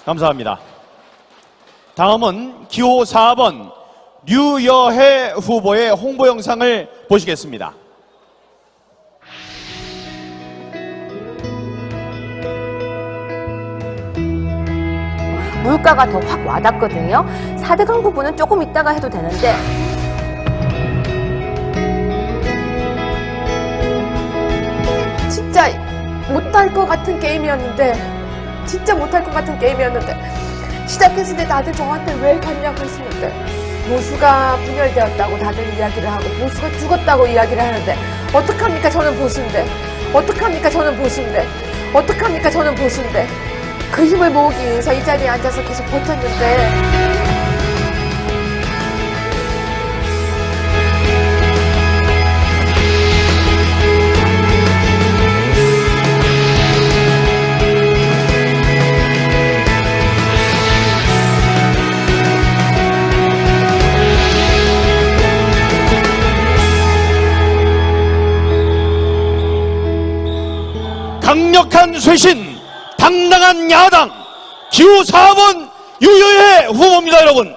감사합니다. 다음은 기호 4번 류여혜 후보의 홍보 영상을 보시겠습니다. 물가가 더 확 와닿거든요. 4대강 부분은 조금 이따가 해도 되는데 진짜 못할 것 같은 게임이었는데 진짜 못할 것 같은 게임이었는데 시작했을 때 다들 저한테 왜 갔냐고 했었는데 보수가 분열되었다고 다들 이야기를 하고 보수가 죽었다고 이야기를 하는데 어떡합니까? 저는 보수인데 어떡합니까? 저는 보수인데 어떡합니까? 저는 보수인데 그 힘을 모으기 위해서 이 자리에 앉아서 계속 버텼는데 강력한 쇄신, 당당한 야당, 기호 4번 유여혜 후보입니다, 여러분.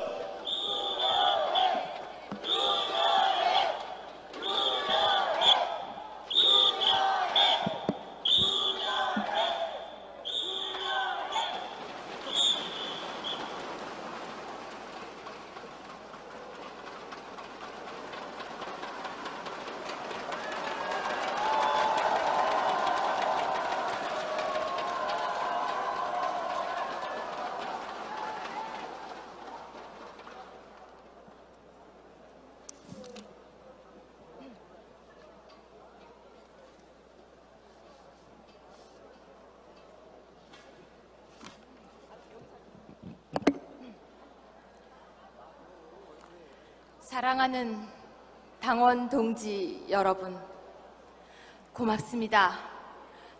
사랑하는 당원 동지 여러분, 고맙습니다.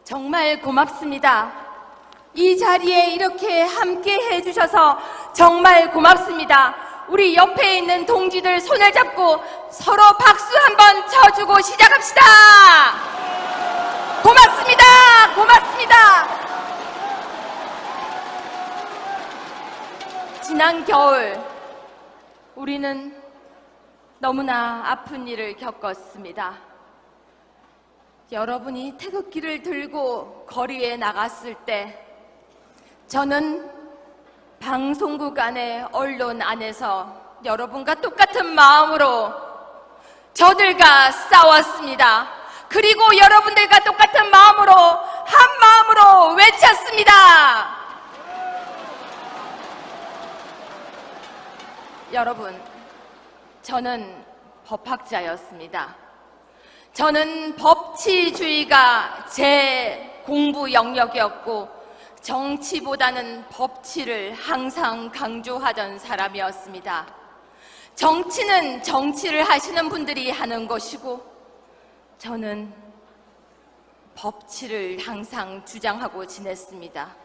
정말 고맙습니다. 이 자리에 이렇게 함께 해주셔서 정말 고맙습니다. 우리 옆에 있는 동지들 손을 잡고 서로 박수 한번 쳐주고 시작합시다. 고맙습니다. 고맙습니다. 지난 겨울 우리는 너무나 아픈 일을 겪었습니다. 여러분이 태극기를 들고 거리에 나갔을 때 저는 방송국 안에 언론 안에서 여러분과 똑같은 마음으로 저들과 싸웠습니다. 그리고 여러분들과 똑같은 마음으로 한 마음으로 외쳤습니다. 여러분, 저는 법학자였습니다. 저는 법치주의가 제 공부 영역이었고 정치보다는 법치를 항상 강조하던 사람이었습니다. 정치는 정치를 하시는 분들이 하는 것이고 저는 법치를 항상 주장하고 지냈습니다.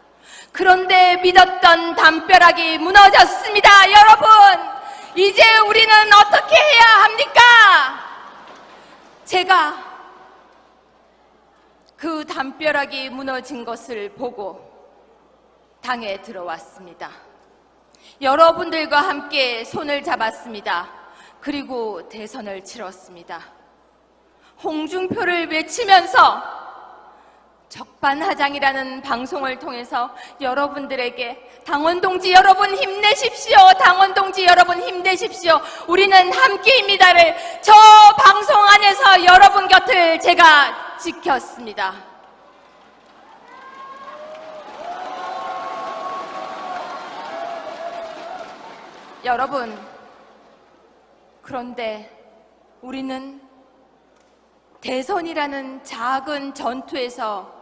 그런데 믿었던 담벼락이 무너졌습니다. 여러분, 이제 우리는 어떻게 해야 합니까? 제가 그 담벼락이 무너진 것을 보고 당에 들어왔습니다. 여러분들과 함께 손을 잡았습니다. 그리고 대선을 치렀습니다. 홍준표를 외치면서 적반하장이라는 방송을 통해서 여러분들에게 당원 동지 여러분 힘내십시오. 당원 동지 여러분 힘내십시오. 우리는 함께입니다를 저 방송 안에서 여러분 곁을 제가 지켰습니다. 여러분, 그런데 우리는 대선이라는 작은 전투에서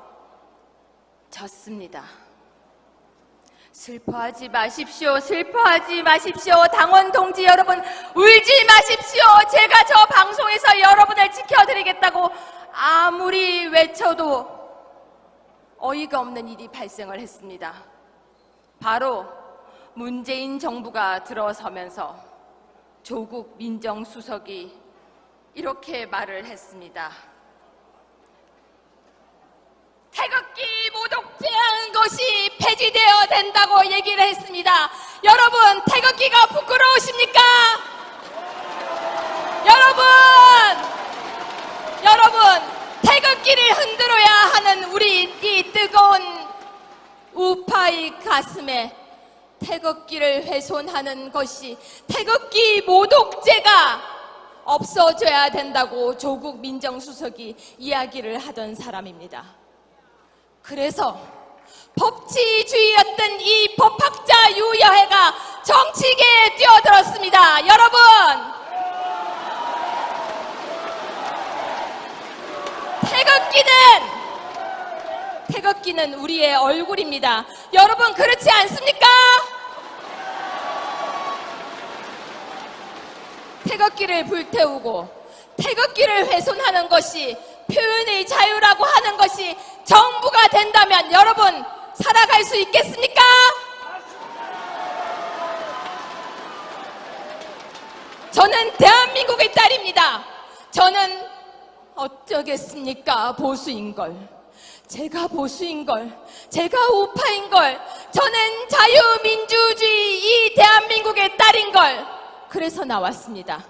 졌습니다. 슬퍼하지 마십시오. 슬퍼하지 마십시오. 당원 동지 여러분, 울지 마십시오. 제가 저 방송에서 여러분을 지켜드리겠다고 아무리 외쳐도 어이가 없는 일이 발생을 했습니다. 바로 문재인 정부가 들어서면서 조국 민정수석이 이렇게 말을 했습니다. 태극기 모독죄한 것이 폐지되어야 된다고 얘기를 했습니다. 여러분, 태극기가 부끄러우십니까? 여러분, 태극기를 흔들어야 하는 우리 이 뜨거운 우파의 가슴에 태극기를 훼손하는 것이 태극기 모독죄가 없어져야 된다고 조국 민정수석이 이야기를 하던 사람입니다. 그래서 법치주의였던 이 법학자 유여해가 정치계에 뛰어들었습니다. 여러분, 태극기는 우리의 얼굴입니다. 여러분, 그렇지 않습니까? 태극기를 불태우고 태극기를 훼손하는 것이 표현의 자유라고 하는 것이 정부가 된다면 여러분, 살아갈 수 있겠습니까? 저는 대한민국의 딸입니다. 저는 어쩌겠습니까? 보수인걸. 제가 보수인걸. 제가 우파인걸. 저는 자유민주주의 이 대한민국의 딸인걸. 그래서 나왔습니다.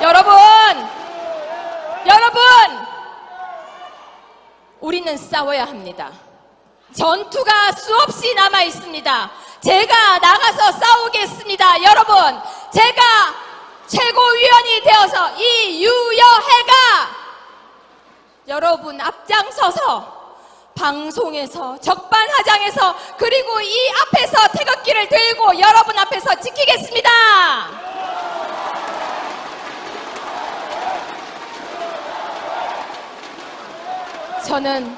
여러분, 우리는 싸워야 합니다. 전투가 수없이 남아 있습니다. 제가 나가서 싸우겠습니다. 여러분, 제가 최고위원이 되어서 이 유여해가 여러분 앞장서서 방송에서 적반하장에서 그리고 이 앞에서 태극기를 들고 여러분 앞에서 지키겠습니다. 저는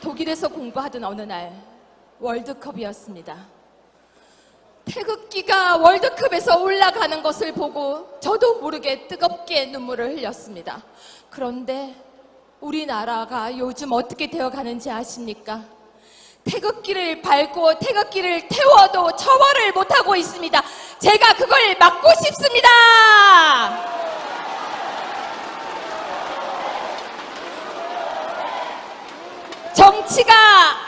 독일에서 공부하던 어느 날 월드컵이었습니다. 태극기가 월드컵에서 올라가는 것을 보고 저도 모르게 뜨겁게 눈물을 흘렸습니다. 그런데 우리나라가 요즘 어떻게 되어가는지 아십니까? 태극기를 밟고 태극기를 태워도 처벌을 못하고 있습니다. 제가 그걸 막고 싶습니다. 정치가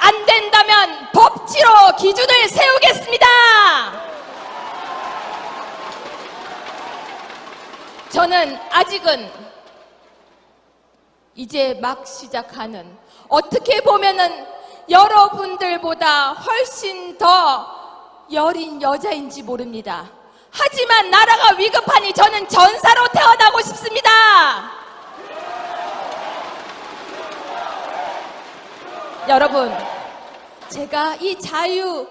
안 된다면 법치로 기준을 세우겠습니다. 저는 아직은 이제 막 시작하는, 어떻게 보면은 여러분들보다 훨씬 더 여린 여자인지 모릅니다. 하지만 나라가 위급하니 저는 전사로 태어나고 싶습니다. 여러분, 제가 이 자유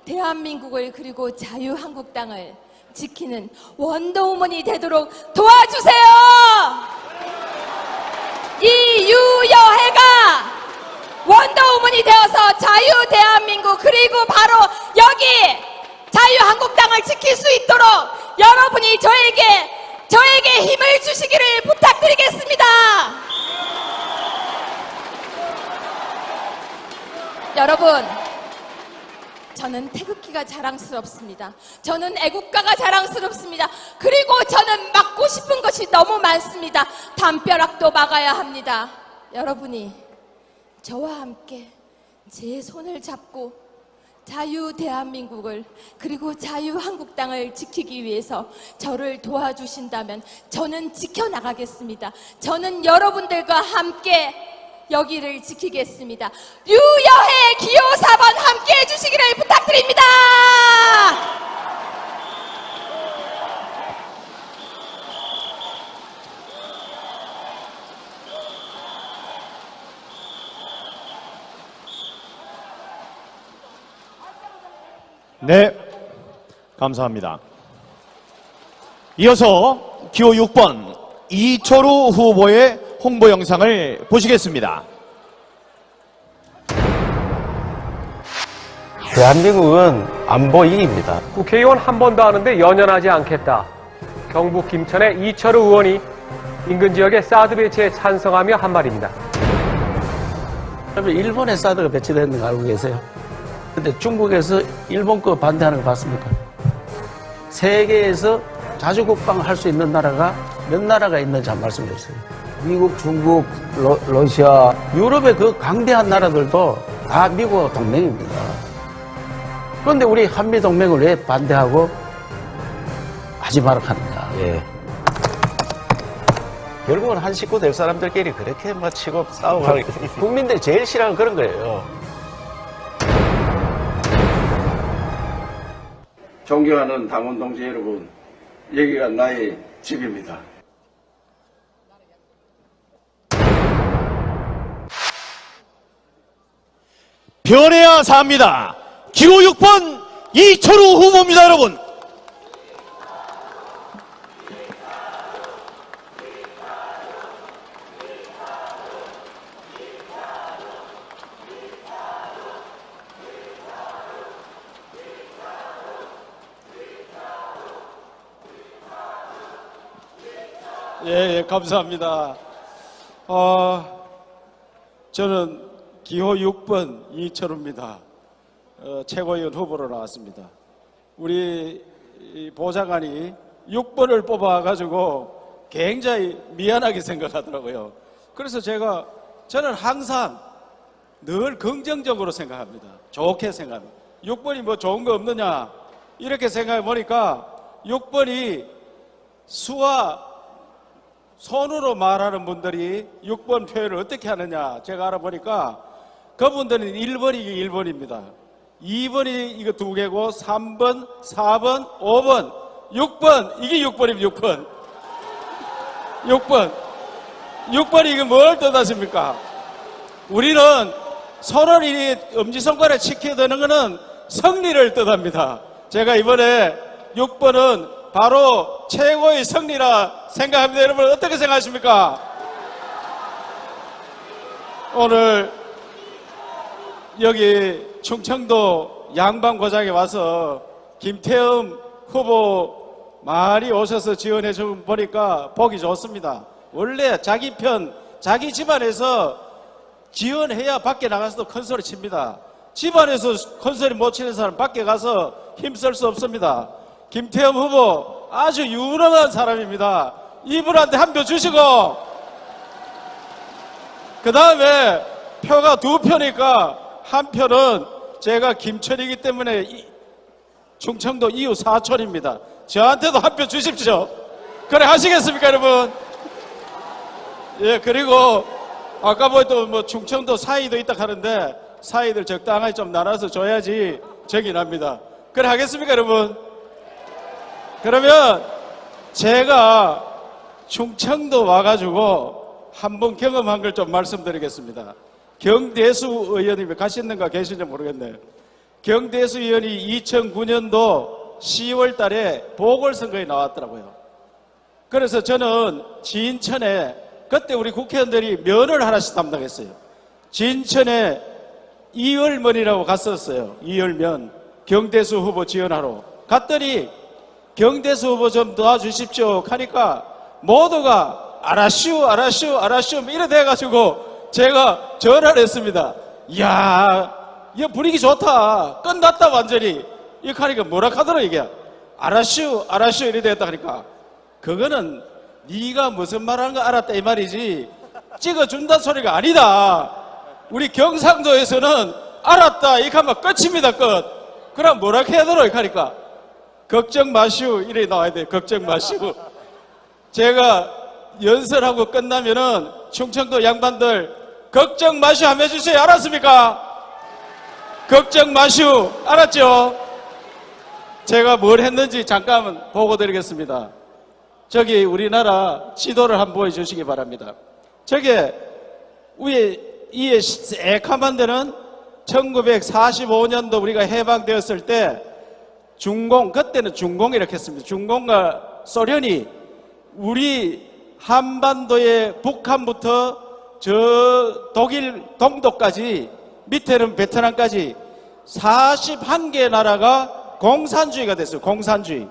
대한민국을 그리고 자유한국당을 지키는 원더우먼이 되도록 도와주세요. 이 유여해가 원더우먼이 되어서 자유 대한민국 그리고 바로 여기 자유한국당을 지킬 수 있도록 여러분이 저에게 힘을 주시기를 부탁드리겠습니다. 여러분, 저는 태극기가 자랑스럽습니다. 저는 애국가가 자랑스럽습니다. 그리고 저는 막고 싶은 것이 너무 많습니다. 담벼락도 막아야 합니다. 여러분이 저와 함께 제 손을 잡고 자유 대한민국을 그리고 자유한국당을 지키기 위해서 저를 도와주신다면 저는 지켜나가겠습니다. 저는 여러분들과 함께 여기를 지키겠습니다. 유여해 기호 4번 함께 해주시기를 부탁드립니다. 네, 감사합니다. 이어서 기호 6번 이철우 후보의 홍보 영상을 보시겠습니다. 대한민국은 안보인입니다. 국회의원 한 번 더 하는데 연연하지 않겠다. 경북 김천의 이철우 의원이 인근 지역의 사드 배치에 찬성하며 한 말입니다. 일본에 사드가 배치되는 거 알고 계세요? 근데 중국에서 일본 거 반대하는 거 봤습니까? 세계에서 자주국방을 할 수 있는 나라가 몇 나라가 있는지 한 말씀 해주세요. 미국, 중국, 러시아, 유럽의 그 강대한 나라들도 다 미국과 동맹입니다. 그런데 우리 한미동맹을 왜 반대하고 하지 마라 하는가? 예. 결국은 한 식구 될 사람들끼리 그렇게 막 치고 싸우고 국민들이 제일 싫어하는 그런 거예요. 존경하는 당원 동지 여러분, 여기가 나의 집입니다. 변해야 삽니다. 기호 6번 이철우 후보입니다, 여러분. 예, 감사합니다. 저는 기호 6번 이철우입니다. 최고위원 후보로 나왔습니다. 우리 보좌관이 6번을 뽑아가지고 굉장히 미안하게 생각하더라고요. 그래서 저는 항상 늘 긍정적으로 생각합니다. 좋게 생각합니다. 6번이 뭐 좋은 거 없느냐 이렇게 생각해 보니까 6번이 수와 손으로 말하는 분들이 6번 표현을 어떻게 하느냐 제가 알아보니까 그분들은 1번이 1번입니다. 2번이 이거 2개고 3번, 4번, 5번, 6번 이게 6번입니다. 6번이 이게 뭘 뜻하십니까? 우리는 선언이 엄지손가락에 지켜야 되는 것은 승리를 뜻합니다. 제가 이번에 6번은 바로 최고의 승리라 생각합니다. 여러분 어떻게 생각하십니까? 오늘 여기 충청도 양반고장에 와서 김태흠 후보 많이 오셔서 지원해 주 보니까 보기 좋습니다. 원래 자기 편, 자기 집안에서 지원해야 밖에 나가서도 큰 소리 칩니다. 집안에서 큰 소리 못 치는 사람 밖에 가서 힘쓸 수 없습니다. 김태흠 후보 아주 유능한 사람입니다. 이분한테 한 표 주시고 그 다음에 표가 2표니까 한 표는 제가 김천이기 때문에 충청도 이웃 사촌입니다. 저한테도 한 표 주십시오. 그래 하시겠습니까 여러분? 예, 그리고 아까 뭐 충청도 사이도 있다 하는데 사이들 적당하게 좀 나눠서 줘야지 정이 납니다. 그래 하겠습니까 여러분? 그러면 제가 충청도 와가지고 한번 경험한 걸 좀 말씀드리겠습니다. 경대수 의원님이 가셨는가 계신지 모르겠네요. 경대수 의원이 2009년도 10월 달에 보궐선거에 나왔더라고요. 그래서 저는 진천에 그때 우리 국회의원들이 면을 하나씩 담당했어요. 진천에 이을면이라고 갔었어요. 이을면 경대수 후보 지원하러 갔더니 경대수 후보 좀 도와주십시오 하니까 모두가 알았슈 이래 돼가지고 제가 전화를 했습니다. 이야 이거 분위기 좋다 끝났다 완전히 이렇게 하니까 뭐라 하더라 이게 알았슈 이래 됐다 하니까 그거는 네가 무슨 말하는 거 알았다 이 말이지 찍어준다는 소리가 아니다. 우리 경상도에서는 알았다 이렇게 하면 끝입니다. 끝. 그럼 뭐라 해야 되노 이렇게 하니까 걱정 마시오 이래 나와야 돼. 걱정 마시오. 제가 연설하고 끝나면은 충청도 양반들 걱정 마시오 하면 해주세요. 알았습니까? 걱정 마시오. 알았죠? 제가 뭘 했는지 잠깐 보고 드리겠습니다. 저기 우리나라 지도를 한번 보여주시기 바랍니다. 저게 위에 이 새카만 데는 1945년도 우리가 해방되었을 때 중공, 그때는 중공 이렇게 했습니다. 중공과 소련이 우리 한반도의 북한부터 저 독일 동독까지 밑에는 베트남까지 41개 나라가 공산주의가 됐어요. 공산주의.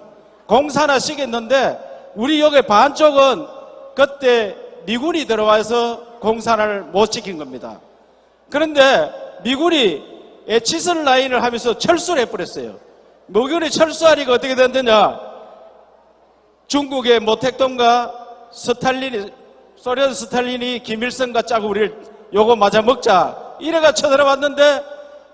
공산화식 했는데 우리 여기 반쪽은 그때 미군이 들어와서 공산화를 못 지킨 겁니다. 그런데 미군이 에치슨 라인을 하면서 철수를 해버렸어요. 미군이 철수하니까 어떻게 됐느냐? 중국의 모택동과 스탈린이 소련 스탈린이 김일성과 짜고 우리를 요거 맞아 먹자 이래가 쳐들어왔는데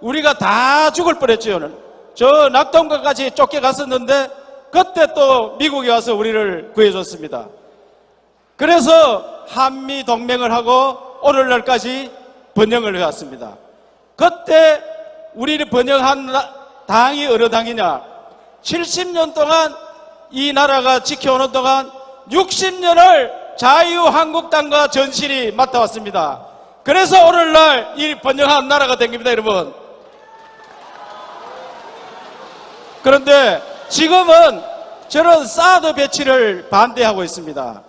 우리가 다 죽을 뻔했죠. 저 낙동강까지 쫓겨갔었는데 그때 또 미국이 와서 우리를 구해줬습니다. 그래서 한미 동맹을 하고 오늘날까지 번영을 해왔습니다. 그때 우리를 번영한 당이 어느 당이냐? 70년 동안 이 나라가 지켜오는 동안 60년을 자유한국당과 전신이 맡아왔습니다. 그래서 오늘날 이 번영한 나라가 된 겁니다, 여러분. 그런데 지금은 저는 사드 배치를 반대하고 있습니다.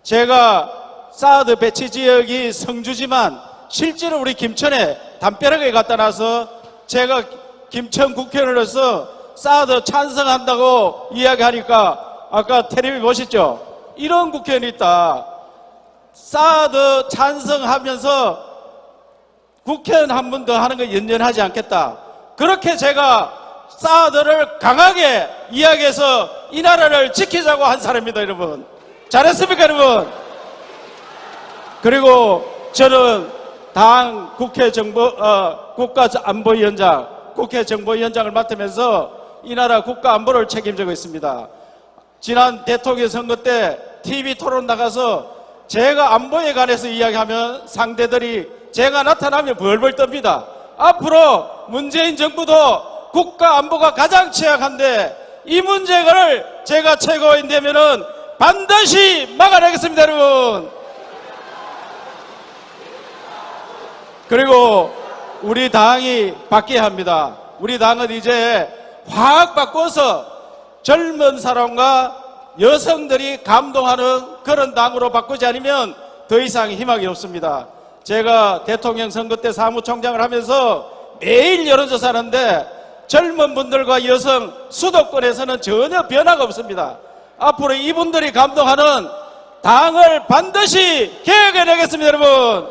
제가 사드 배치 지역이 성주지만 실제로 우리 김천에 담벼락에 갖다 놔서 제가 김천 국회의원으로서 사드 찬성한다고 이야기하니까 아까 텔레비 보셨죠? 이런 국회의원이 있다. 사드 찬성하면서 국회의원 한 번 더 하는 거 연연하지 않겠다. 그렇게 제가 사드를 강하게 이야기해서 이 나라를 지키자고 한 사람입니다, 여러분. 잘했습니까, 여러분? 그리고 저는 당 국가안보위원장, 국회 정보위원장을 맡으면서 이 나라 국가안보를 책임지고 있습니다. 지난 대통령 선거 때 TV 토론 나가서 제가 안보에 관해서 이야기하면 상대들이 제가 나타나면 벌벌 떱니다. 앞으로 문재인 정부도 국가안보가 가장 취약한데 이 문제를 제가 최고위원 되면은 반드시 막아내겠습니다, 여러분. 그리고 우리 당이 바뀌어야 합니다. 우리 당은 이제 확 바꿔서 젊은 사람과 여성들이 감동하는 그런 당으로 바꾸지 않으면 더 이상 희망이 없습니다. 제가 대통령 선거 때 사무총장을 하면서 매일 여론조사 하는데 젊은 분들과 여성 수도권에서는 전혀 변화가 없습니다. 앞으로 이분들이 감동하는 당을 반드시 개혁해내겠습니다, 여러분.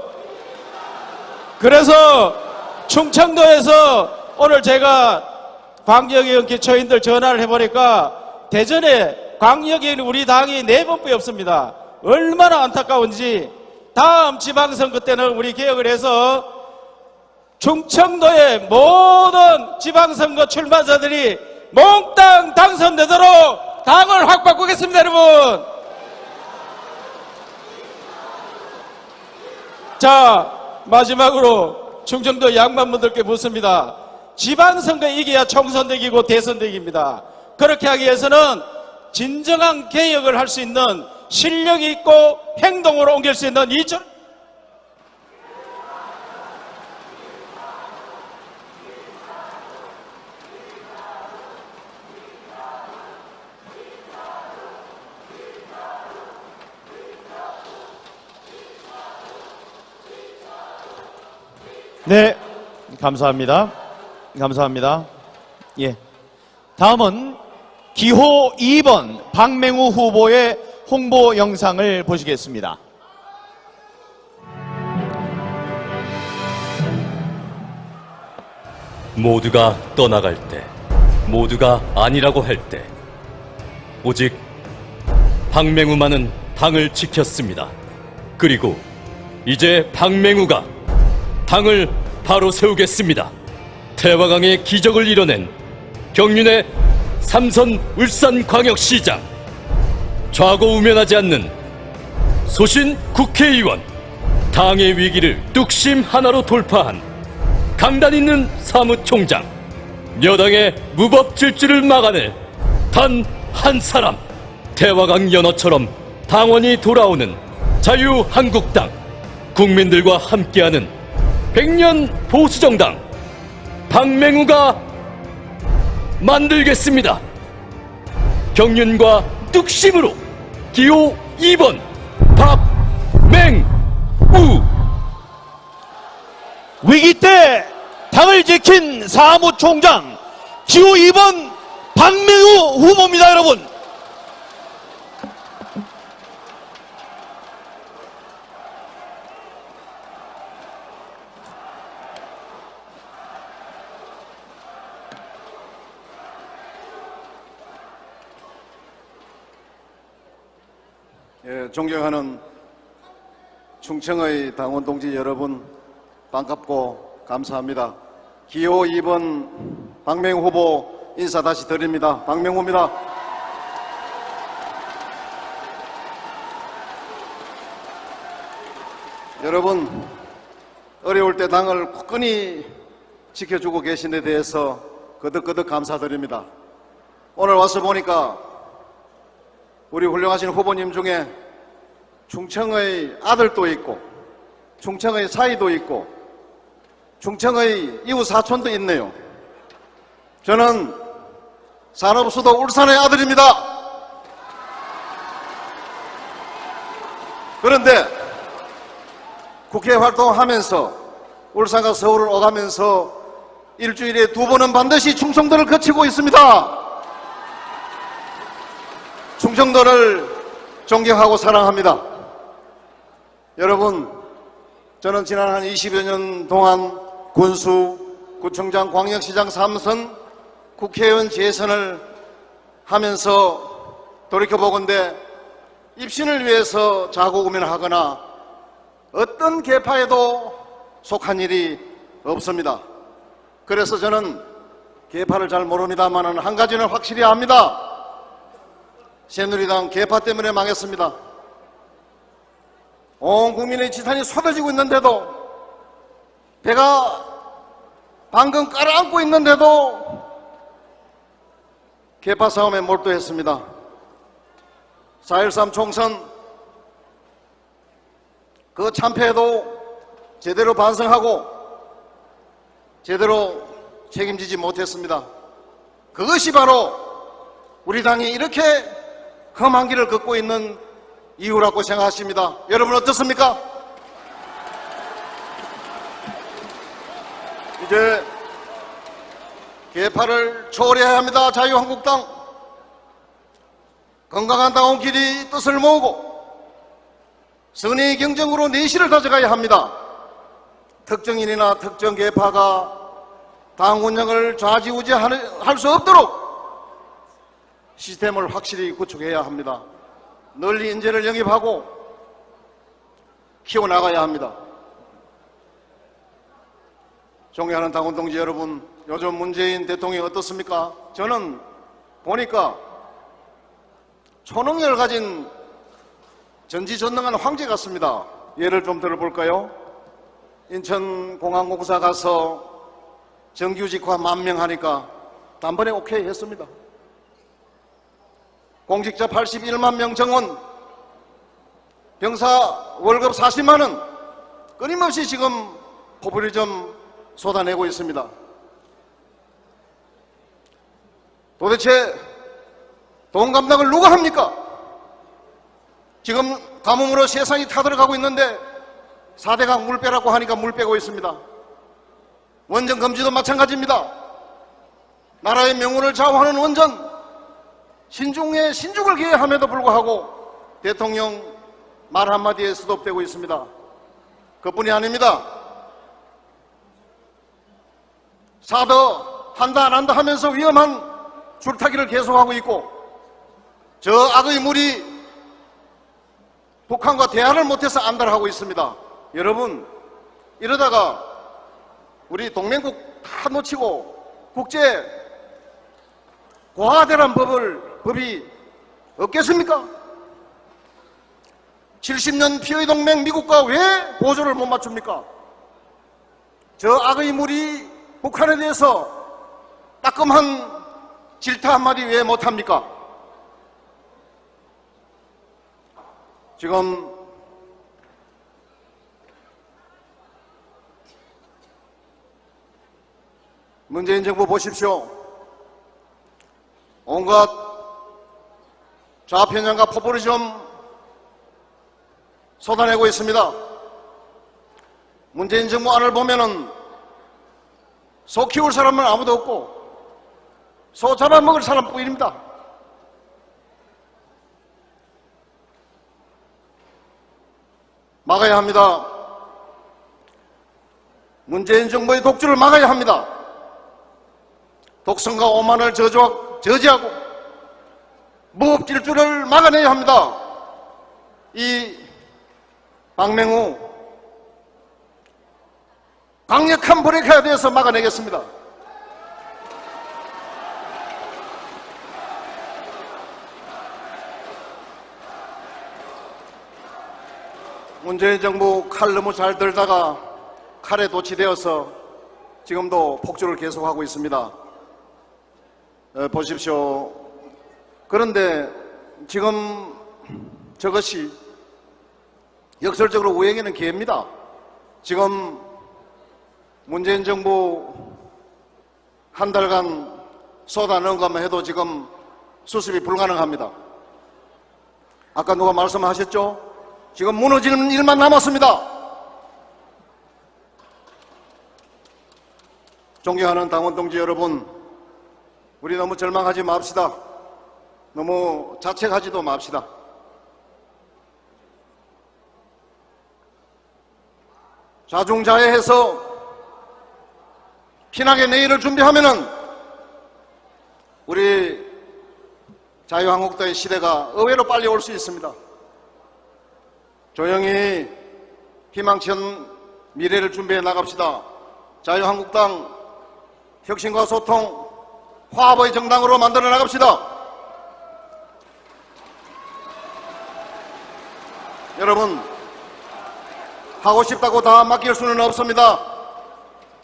그래서 충청도에서 오늘 제가 광역의원 기초인들 전화를 해보니까 대전에 광역의원 우리 당이 4번뿐이 없습니다. 얼마나 안타까운지 다음 지방선거 때는 우리 개혁을 해서 충청도의 모든 지방선거 출마자들이 몽땅 당선되도록 당을 확 바꾸겠습니다, 여러분. 자, 마지막으로 충청도 양반분들께 묻습니다. 지방선거 이겨야 총선대기고 대선대기입니다. 그렇게 하기 위해서는 진정한 개혁을 할 수 있는 실력이 있고 행동으로 옮길 수 있는 이전 네, 감사합니다. 감사합니다. 예. 다음은 기호 2번 박맹우 후보의 홍보 영상을 보시겠습니다. 모두가 떠나갈 때, 모두가 아니라고 할 때, 오직 박맹우만은 당을 지켰습니다. 그리고 이제 박맹우가 당을 바로 세우겠습니다. 태화강의 기적을 이뤄낸 경륜의 삼선 울산광역시장, 좌고우면하지 않는 소신 국회의원, 당의 위기를 뚝심 하나로 돌파한 강단 있는 사무총장, 여당의 무법질주를 막아낼 단 한 사람, 태화강 연어처럼 당원이 돌아오는 자유한국당, 국민들과 함께하는 100년 보수정당 박맹우가 만들겠습니다. 경륜과 뚝심으로 기호 2번 박맹우. 위기 때 당을 지킨 사무총장 기호 2번 박맹우 후보입니다, 여러분. 예, 존경하는 충청의 당원 동지 여러분 반갑고 감사합니다. 기호 2번 박맹우 후보 인사 다시 드립니다. 박맹우입니다. 여러분, 어려울 때 당을 굳건히 지켜주고 계신 데 대해서 거듭거듭 감사드립니다. 오늘 와서 보니까 우리 훌륭하신 후보님 중에 충청의 아들도 있고 충청의 사이도 있고 충청의 이웃 사촌도 있네요. 저는 산업수도 울산의 아들입니다. 그런데 국회 활동하면서 울산과 서울을 오가면서 일주일에 2번은 반드시 충청도를 거치고 있습니다. 충청도를 존경하고 사랑합니다. 여러분, 저는 지난 한 20여 년 동안 군수, 구청장, 광역시장 3선, 국회의원 재선을 하면서 돌이켜보건대 입신을 위해서 자고우면하거나 어떤 계파에도 속한 일이 없습니다. 그래서 저는 계파를 잘 모릅니다만 한 가지는 확실히 압니다. 새누리당 계파 때문에 망했습니다. 온 국민의 지탄이 쏟아지고 있는데도, 배가 방금 깔아앉고 있는데도 계파 싸움에 몰두했습니다. 4.13 총선 그 참패에도 제대로 반성하고 제대로 책임지지 못했습니다. 그것이 바로 우리 당이 이렇게 험한 길을 걷고 있는 이유라고 생각하십니다. 여러분 어떻습니까? 이제 계파를 초월해야 합니다. 자유한국당. 건강한 당원끼리 뜻을 모으고 선의 경쟁으로 내실을 다져가야 합니다. 특정인이나 특정 계파가 당 운영을 좌지우지할 수 없도록 시스템을 확실히 구축해야 합니다. 널리 인재를 영입하고 키워나가야 합니다. 존경하는 당원 동지 여러분, 요즘 문재인 대통령이 어떻습니까? 저는 보니까 초능력을 가진 전지전능한 황제 같습니다. 예를 좀 들어볼까요? 인천공항공사 가서 정규직화 10,000명 하니까 단번에 오케이 했습니다. 공직자 81만 명 정원, 병사 월급 40만 원, 끊임없이 지금 포퓰리즘 쏟아내고 있습니다. 도대체 돈 감당을 누가 합니까? 지금 가뭄으로 세상이 타들어가고 있는데 4대강 물 빼라고 하니까 물 빼고 있습니다. 원전 금지도 마찬가지입니다. 나라의 명운을 좌우하는 원전, 신중에 신중을 기해야 함에도 불구하고 대통령 말 한마디에 스톱되고 있습니다. 그뿐이 아닙니다. 사더 한다 안 한다 하면서 위험한 줄타기를 계속하고 있고, 저 악의 물이 북한과 대화를 못해서 안달하고 있습니다. 여러분, 이러다가 우리 동맹국 다 놓치고 국제 고하대란 법이 없겠습니까? 70년 피의 동맹 미국과 왜 보조를 못 맞춥니까? 저 악의 물이 북한에 대해서 따끔한 질타 한마디 왜 못합니까? 지금 문재인 정부 보십시오. 온갖 좌편향과 포퓰리즘 쏟아내고 있습니다. 문재인 정부 안을 보면은 소 키울 사람은 아무도 없고 소 잡아먹을 사람뿐입니다. 막아야 합니다. 문재인 정부의 독주를 막아야 합니다. 독선과 오만을 저지하고 무법질주를 막아내야 합니다. 이 박맹우 강력한 브레이크에 대해서 막아내겠습니다. 문재인 정부 칼 너무 잘 들다가 칼에 도취되어서 지금도 폭주를 계속하고 있습니다. 보십시오. 그런데 지금 저것이 역설적으로 우리에게는 기회입니다. 지금 문재인 정부 한 달간 쏟아넣은 것만 해도 지금 수습이 불가능합니다. 아까 누가 말씀하셨죠? 지금 무너지는 일만 남았습니다. 존경하는 당원 동지 여러분, 우리 너무 절망하지 맙시다. 너무 자책하지도 맙시다. 자중자애해서 피나게 내일을 준비하면은 우리 자유한국당의 시대가 의외로 빨리 올 수 있습니다. 조용히 희망찬 미래를 준비해 나갑시다. 자유한국당 혁신과 소통, 화합의 정당으로 만들어 나갑시다. 여러분, 하고 싶다고 다 맡길 수는 없습니다.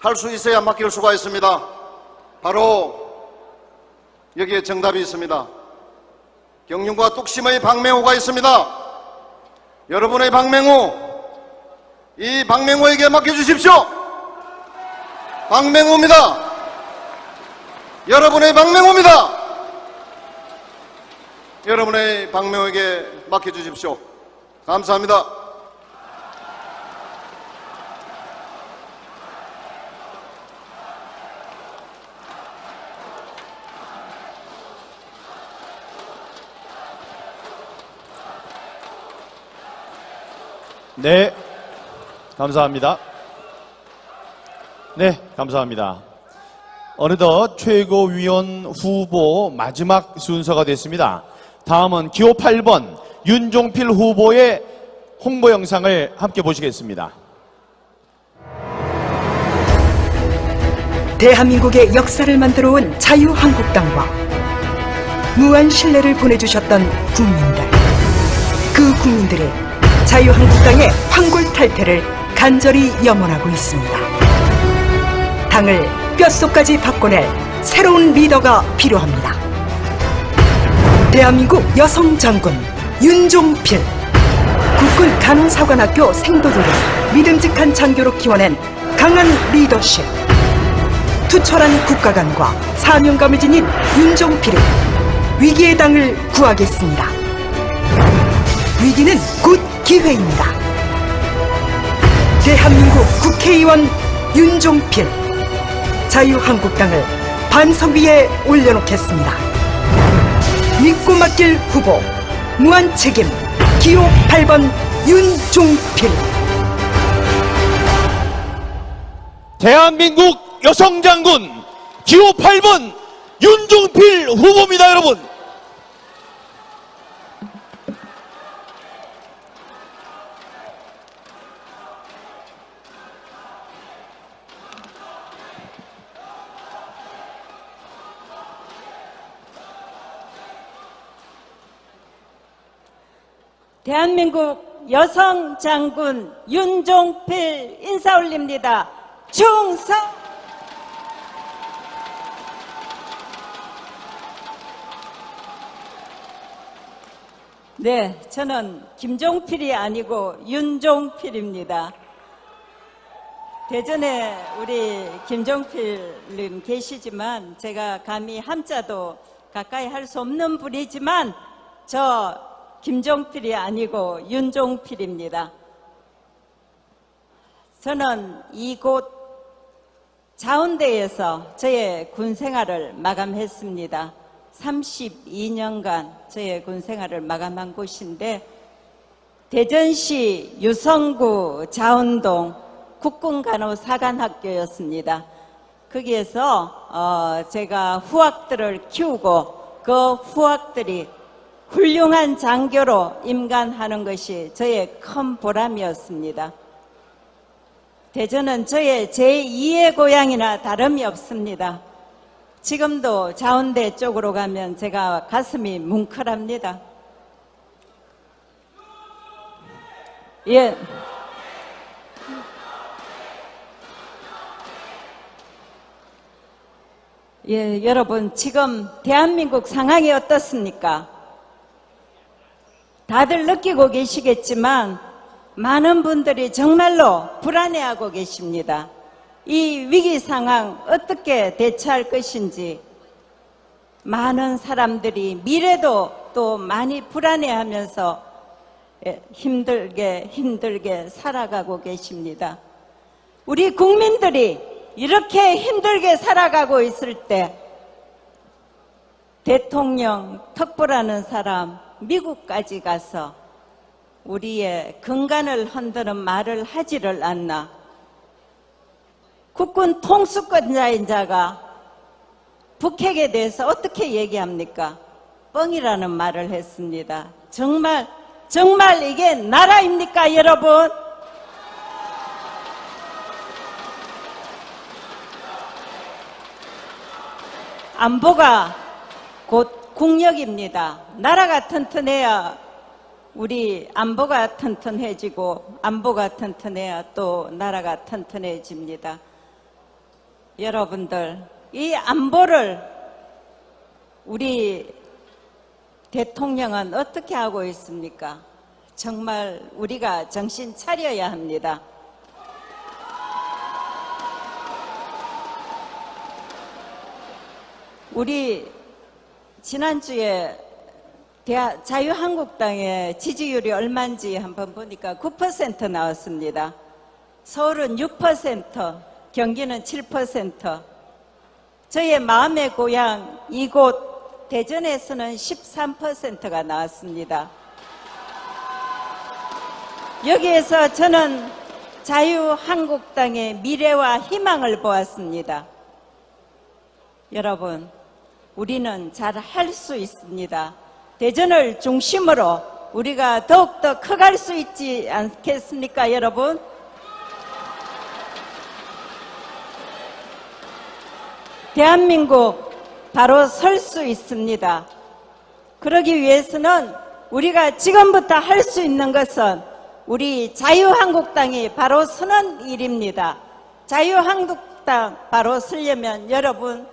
할 수 있어야 맡길 수가 있습니다. 바로 여기에 정답이 있습니다. 경륜과 뚝심의 박맹우가 있습니다. 여러분의 박맹우, 이 박맹우에게 맡겨주십시오. 박맹우입니다. 여러분의 박맹우입니다. 여러분의 박맹우에게 맡겨주십시오. 감사합니다. 네, 감사합니다. 네, 감사합니다. 어느덧 최고위원 후보 마지막 순서가 됐습니다. 다음은 기호 8번 윤종필 후보의 홍보 영상을 함께 보시겠습니다. 대한민국의 역사를 만들어 온 자유한국당과 무한 신뢰를 보내주셨던 국민들, 그 국민들이 자유한국당의 황골탈퇴를 간절히 염원하고 있습니다. 당을 뼛속까지 바꿔낼 새로운 리더가 필요합니다. 대한민국 여성 장군 윤종필, 국군 간호사관학교 생도들을 믿음직한 장교로 키워낸 강한 리더십, 투철한 국가관과 사명감을 지닌 윤종필이 위기의 당을 구하겠습니다. 위기는 곧 기회입니다. 대한민국 국회의원 윤종필, 자유한국당을 반석 위에 올려놓겠습니다. 믿고 맡길 후보, 무한 책임, 기호 8번 윤종필. 대한민국 여성장군 기호 8번 윤종필 후보입니다, 여러분. 대한민국 여성 장군 윤종필 인사 올립니다. 충성! 네, 저는 김종필이 아니고 윤종필입니다. 대전에 우리 김종필님 계시지만 제가 감히 함자도 가까이 할 수 없는 분이지만 저 김종필이 아니고 윤종필입니다. 저는 이곳 자운대에서 저의 군 생활을 마감했습니다. 32년간 저의 군 생활을 마감한 곳인데 대전시 유성구 자운동 국군간호사관학교였습니다. 거기에서 제가 후학들을 키우고 그 후학들이 훌륭한 장교로 임관하는 것이 저의 큰 보람이었습니다. 대전은 저의 제2의 고향이나 다름이 없습니다. 지금도 자운대 쪽으로 가면 제가 가슴이 뭉클합니다. 예. 예, 여러분, 지금 대한민국 상황이 어떻습니까? 다들 느끼고 계시겠지만 많은 분들이 정말로 불안해하고 계십니다. 이 위기 상황 어떻게 대처할 것인지 많은 사람들이 미래도 또 많이 불안해하면서 힘들게 살아가고 계십니다. 우리 국민들이 이렇게 힘들게 살아가고 있을 때 대통령 턱보라는 사람 미국까지 가서 우리의 근간을 흔드는 말을 하지를 않나. 국군 통수권자인 자가 북핵에 대해서 어떻게 얘기합니까? 뻥이라는 말을 했습니다. 정말 이게 나라입니까, 여러분? 안보가 곧 국력입니다. 나라가 튼튼해야 우리 안보가 튼튼해지고 안보가 튼튼해야 또 나라가 튼튼해집니다. 여러분들, 이 안보를 우리 대통령은 어떻게 하고 있습니까? 정말 우리가 정신 차려야 합니다. 우리 지난주에 자유한국당의 지지율이 얼마인지 한번 보니까 9% 나왔습니다. 서울은 6%, 경기는 7%. 저의 마음의 고향 이곳 대전에서는 13%가 나왔습니다. 여기에서 저는 자유한국당의 미래와 희망을 보았습니다. 여러분, 우리는 잘 할 수 있습니다. 대전을 중심으로 우리가 더욱더 커갈 수 있지 않겠습니까, 여러분? 대한민국 바로 설 수 있습니다. 그러기 위해서는 우리가 지금부터 할 수 있는 것은 우리 자유한국당이 바로 서는 일입니다. 자유한국당 바로 서려면 여러분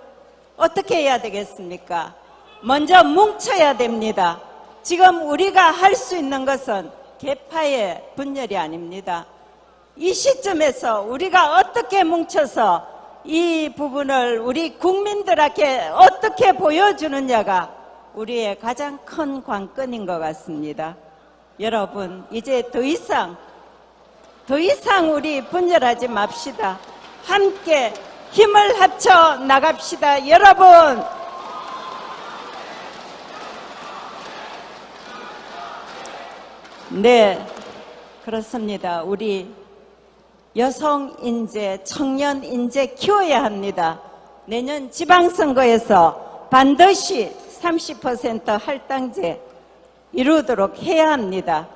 어떻게 해야 되겠습니까? 먼저 뭉쳐야 됩니다. 지금 우리가 할 수 있는 것은 계파의 분열이 아닙니다. 이 시점에서 우리가 어떻게 뭉쳐서 이 부분을 우리 국민들에게 어떻게 보여주느냐가 우리의 가장 큰 관건인 것 같습니다. 여러분, 이제 더 이상 우리 분열하지 맙시다. 함께 힘을 합쳐 나갑시다. 여러분, 네, 그렇습니다. 우리 여성 인재, 청년 인재 키워야 합니다. 내년 지방선거에서 반드시 30% 할당제 이루도록 해야 합니다.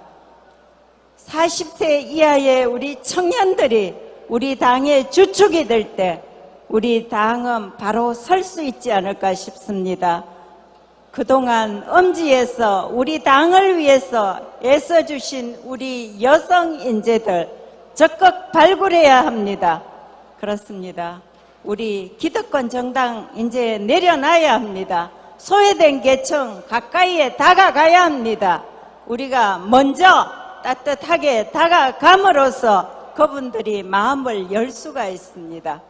40세 이하의 우리 청년들이 우리 당의 주축이 될 때 우리 당은 바로 설 수 있지 않을까 싶습니다. 그동안 엄지에서 우리 당을 위해서 애써주신 우리 여성 인재들 적극 발굴해야 합니다. 그렇습니다. 우리 기득권 정당 이제 내려놔야 합니다. 소외된 계층 가까이에 다가가야 합니다. 우리가 먼저 따뜻하게 다가감으로써 그분들이 마음을 열 수가 있습니다.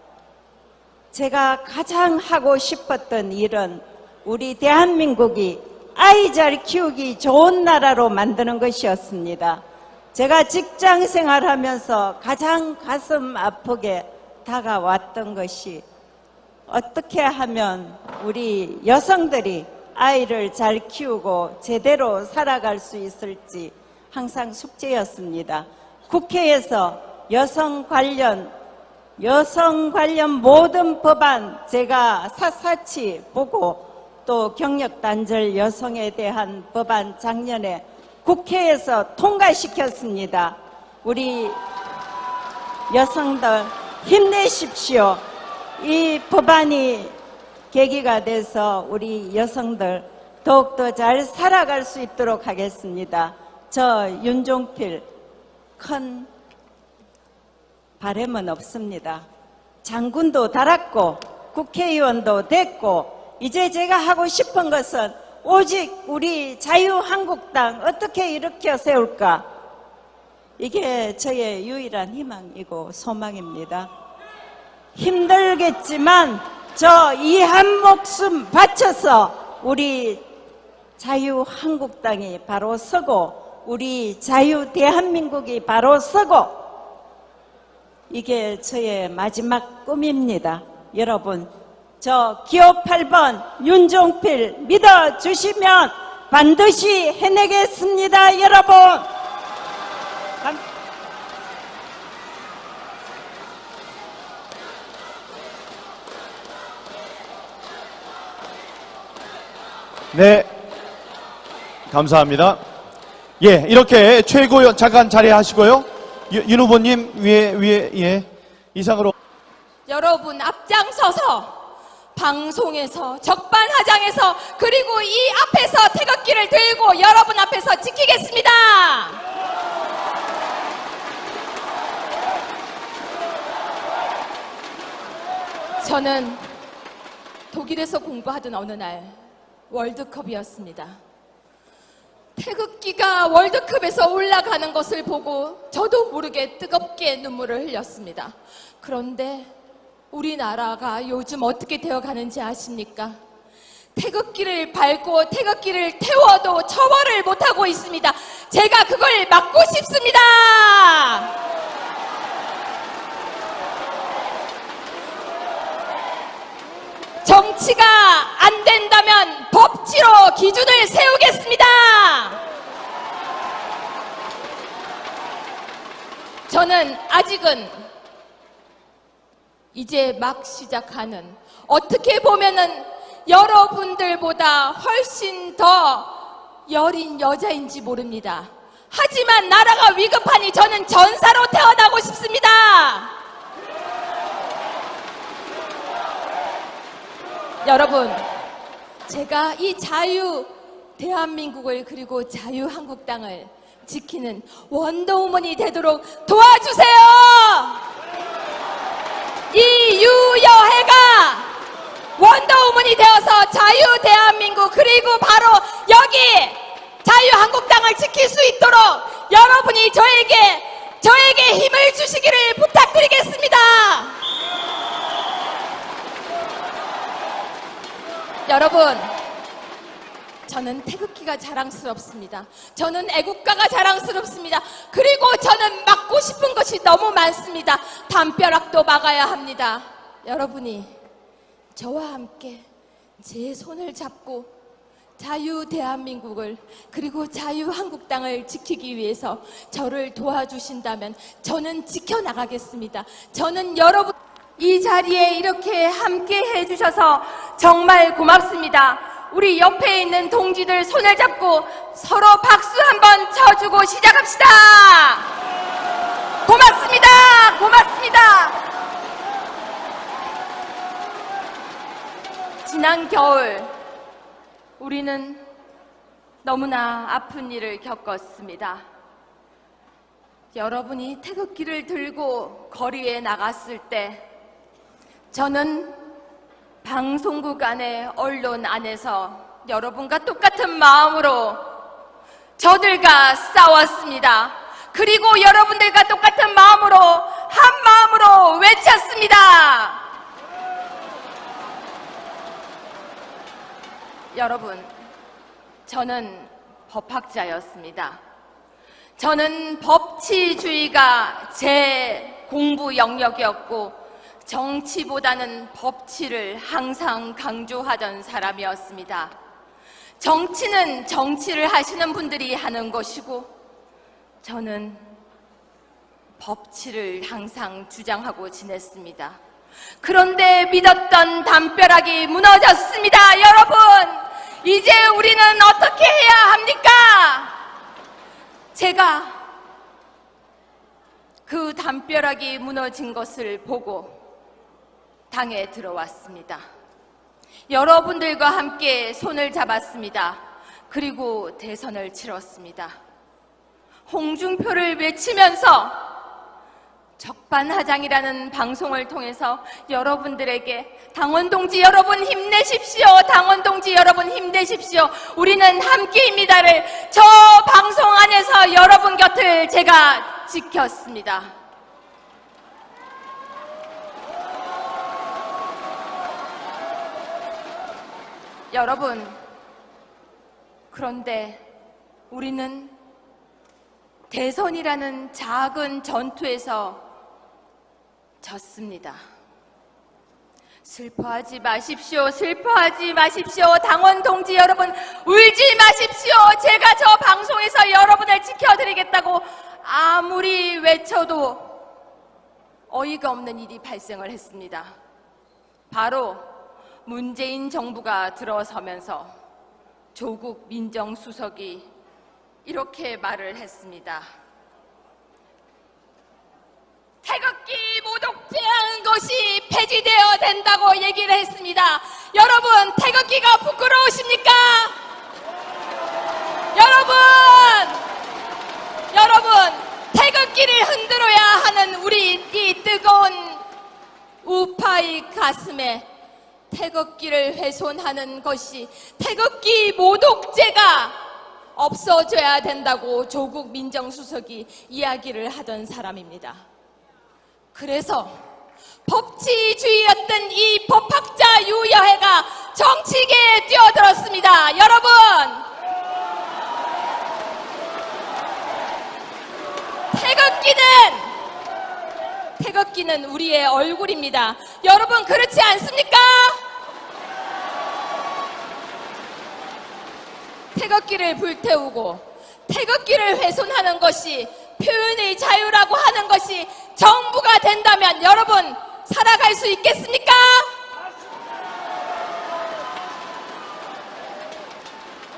제가 가장 하고 싶었던 일은 우리 대한민국이 아이 잘 키우기 좋은 나라로 만드는 것이었습니다. 제가 직장 생활하면서 가장 가슴 아프게 다가왔던 것이 어떻게 하면 우리 여성들이 아이를 잘 키우고 제대로 살아갈 수 있을지 항상 숙제였습니다. 국회에서 여성 관련 모든 법안 제가 샅샅이 보고 또 경력단절 여성에 대한 법안 작년에 국회에서 통과시켰습니다. 우리 여성들 힘내십시오. 이 법안이 계기가 돼서 우리 여성들 더욱더 잘 살아갈 수 있도록 하겠습니다. 저 윤종필 큰 바람은 없습니다. 장군도 달았고 국회의원도 됐고 이제 제가 하고 싶은 것은 오직 우리 자유한국당 어떻게 일으켜 세울까? 이게 저의 유일한 희망이고 소망입니다. 힘들겠지만 저 이 한 목숨 바쳐서 우리 자유한국당이 바로 서고 우리 자유 대한민국이 바로 서고 이게 저의 마지막 꿈입니다. 여러분 저 기호 8번 윤종필 믿어주시면 반드시 해내겠습니다. 여러분 네, 감사합니다. 예, 이렇게 최고위원 잠깐 자리하시고요. 윤 후보님 위에 예, 이상으로. 여러분 앞장서서 방송에서 적반하장에서 그리고 이 앞에서 태극기를 들고 여러분 앞에서 지키겠습니다. 저는 독일에서 공부하던 어느 날 월드컵이었습니다. 태극기가 월드컵에서 올라가는 것을 보고 저도 모르게 뜨겁게 눈물을 흘렸습니다. 그런데 우리나라가 요즘 어떻게 되어가는지 아십니까? 태극기를 밟고 태극기를 태워도 처벌을 못하고 있습니다. 제가 그걸 막고 싶습니다. 정치가 안 된다면 법치로 기준을 세우겠습니다. 저는 아직은 이제 막 시작하는 어떻게 보면은 여러분들보다 훨씬 더 여린 여자인지 모릅니다. 하지만 나라가 위급하니 저는 전사로 태어나고 싶습니다. 여러분, 제가 이 자유 대한민국을 그리고 자유한국당을 지키는 원더우먼이 되도록 도와주세요. 이 유여해가 원더우먼이 되어서 자유 대한민국 그리고 바로 여기 자유한국당을 지킬 수 있도록 여러분이 저에게 힘을 주시기를 부탁드리겠습니다. 여러분, 저는 태극기가 자랑스럽습니다. 저는 애국가가 자랑스럽습니다. 그리고 저는 막고 싶은 것이 너무 많습니다. 담벼락도 막아야 합니다. 여러분이 저와 함께 제 손을 잡고 자유 대한민국을 그리고 자유한국당을 지키기 위해서 저를 도와주신다면 저는 지켜나가겠습니다. 저는 여러분 이 자리에 이렇게 함께 해주셔서 정말 고맙습니다. 우리 옆에 있는 동지들 손을 잡고 서로 박수 한번 쳐주고 시작합시다. 고맙습니다. 고맙습니다. 지난 겨울 우리는 너무나 아픈 일을 겪었습니다. 여러분이 태극기를 들고 거리에 나갔을 때 저는 방송국 안에 언론 안에서 여러분과 똑같은 마음으로 저들과 싸웠습니다. 그리고 여러분들과 똑같은 마음으로 한 마음으로 외쳤습니다. 여러분, 저는 법학자였습니다. 저는 법치주의가 제 공부 영역이었고 정치보다는 법치를 항상 강조하던 사람이었습니다. 정치는 정치를 하시는 분들이 하는 것이고 저는 법치를 항상 주장하고 지냈습니다. 그런데 믿었던 담벼락이 무너졌습니다. 여러분! 이제 우리는 어떻게 해야 합니까? 제가 그 담벼락이 무너진 것을 보고 당에 들어왔습니다. 여러분들과 함께 손을 잡았습니다. 그리고 대선을 치렀습니다. 홍준표를 외치면서 적반하장이라는 방송을 통해서 여러분들에게 당원 동지 여러분 힘내십시오. 당원 동지 여러분 힘내십시오. 우리는 함께입니다를 저 방송 안에서 여러분 곁을 제가 지켰습니다. 여러분, 그런데 우리는 대선이라는 작은 전투에서 졌습니다. 슬퍼하지 마십시오. 슬퍼하지 마십시오. 당원 동지 여러분, 울지 마십시오. 제가 저 방송에서 여러분을 지켜드리겠다고 아무리 외쳐도 어이가 없는 일이 발생을 했습니다. 바로 문재인 정부가 들어서면서 조국 민정수석이 이렇게 말을 했습니다. 태극기 모독죄라는 것이 폐지되어야 된다고 얘기를 했습니다. 여러분, 태극기가 부끄러우십니까? 여러분, 태극기를 흔들어야 하는 우리 이 뜨거운 우파의 가슴에 태극기를 훼손하는 것이 태극기 모독죄가 없어져야 된다고 조국 민정수석이 이야기를 하던 사람입니다. 그래서 법치주의였던 이 법학자 유여해가 정치계에 뛰어들었습니다. 여러분, 태극기는 우리의 얼굴입니다. 여러분, 그렇지 않습니까? 태극기를 불태우고 태극기를 훼손하는 것이 표현의 자유라고 하는 것이 정부가 된다면 여러분, 살아갈 수 있겠습니까?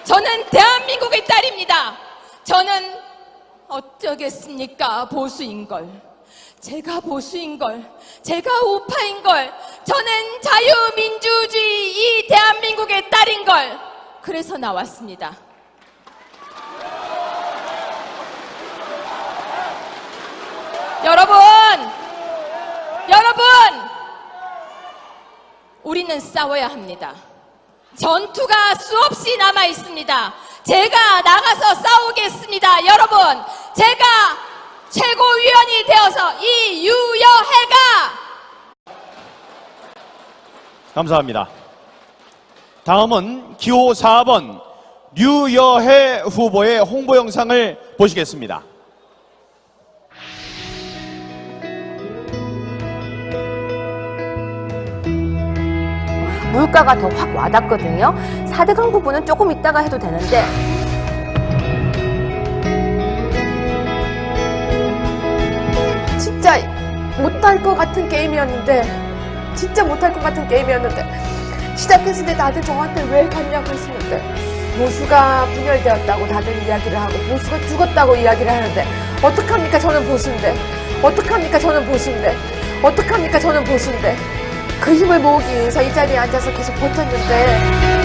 저는 대한민국의 딸입니다. 저는 어쩌겠습니까? 보수인걸. 제가 보수인걸. 제가 우파인걸. 저는 자유민주주의 이 대한민국의 딸인걸. 그래서 나왔습니다. 여러분, 우리는 싸워야 합니다. 전투가 수없이 남아 있습니다. 제가 나가서 싸우겠습니다. 여러분, 제가 최고위원이 되어서 이 유여해가 감사합니다. 다음은 기호 4번 류여해 후보의 홍보 영상을 보시겠습니다. 물가가 더 확 와닿거든요. 4대강 부분은 조금 있다가 해도 되는데 진짜 못할 것 같은 게임이었는데, 진짜 못할 것 같은 게임이었는데 시작했을 때 다들 저한테 왜 갔냐고 했었는데, 보수가 분열되었다고 다들 이야기를 하고 보수가 죽었다고 이야기를 하는데 어떡합니까? 저는 보수인데. 어떡합니까? 저는 보수인데. 어떡합니까? 저는 보수인데. 그 힘을 모으기 위해서 이 자리에 앉아서 계속 버텼는데,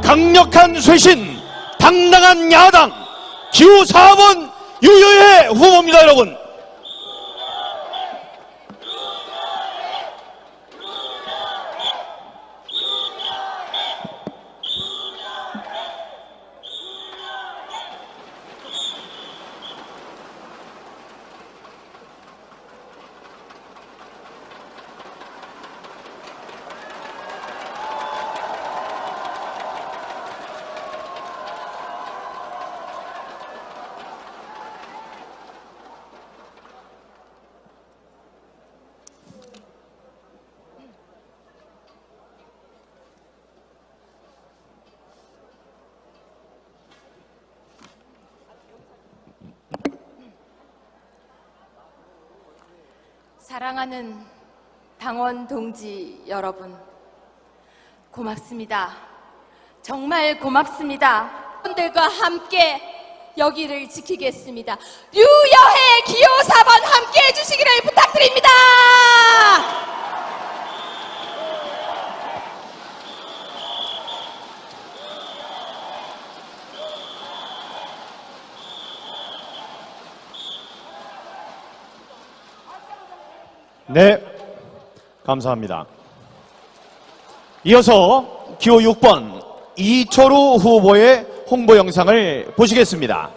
강력한 쇄신, 당당한 야당, 기호 4번 유여해 후보입니다, 여러분. 사랑하는 당원 동지 여러분, 고맙습니다. 정말 고맙습니다. 분들과 함께 여기를 지키겠습니다. 유여해 기호 4번 함께 해주시기를 부탁드립니다. 네, 감사합니다. 이어서 기호 6번 이철우 후보의 홍보 영상을 보시겠습니다.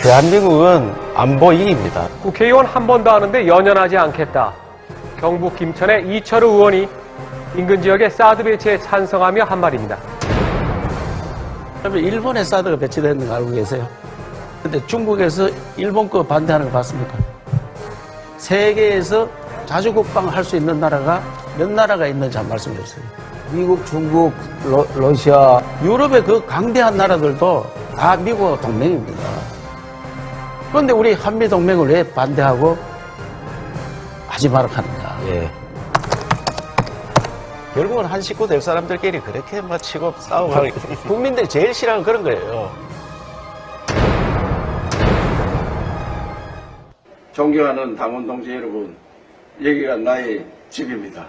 대한민국은 안보인입니다. 국회의원 한 번 더 하는데 연연하지 않겠다. 경북 김천의 이철우 의원이 인근 지역의 사드 배치에 찬성하며 한 말입니다. 그러면 일본에 사드가 배치되는 거 알고 계세요? 근데 중국에서 일본 거 반대하는 거 봤습니까? 세계에서 자주국방을 할 수 있는 나라가 몇 나라가 있는지 한 말씀해 주세요. 미국, 중국, 러시아, 유럽의 그 강대한 나라들도 다 미국 동맹입니다. 그런데 우리 한미동맹을 왜 반대하고 하지 말아 하는가? 예. 결국은 한 식구 될 사람들끼리 그렇게 막 치고 싸우고 국민들이 제일 싫어하는 그런 거예요. 존경하는 당원 동지 여러분, 여기가 나의 집입니다.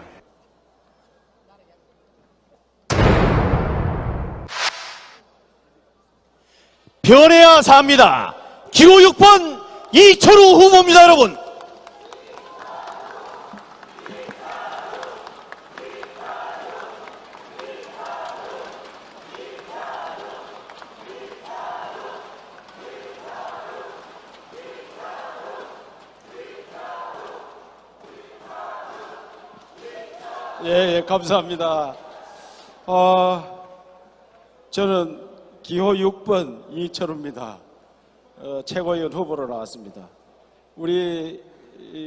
변해야 삽니다. 기호 6번 이철우 후보입니다, 여러분. 예, 감사합니다. 저는 기호 6번 이철우입니다. 최고위원 후보로 나왔습니다. 우리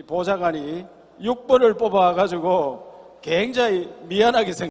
보좌관이 6번을 뽑아가지고 굉장히 미안하게 생각합니다.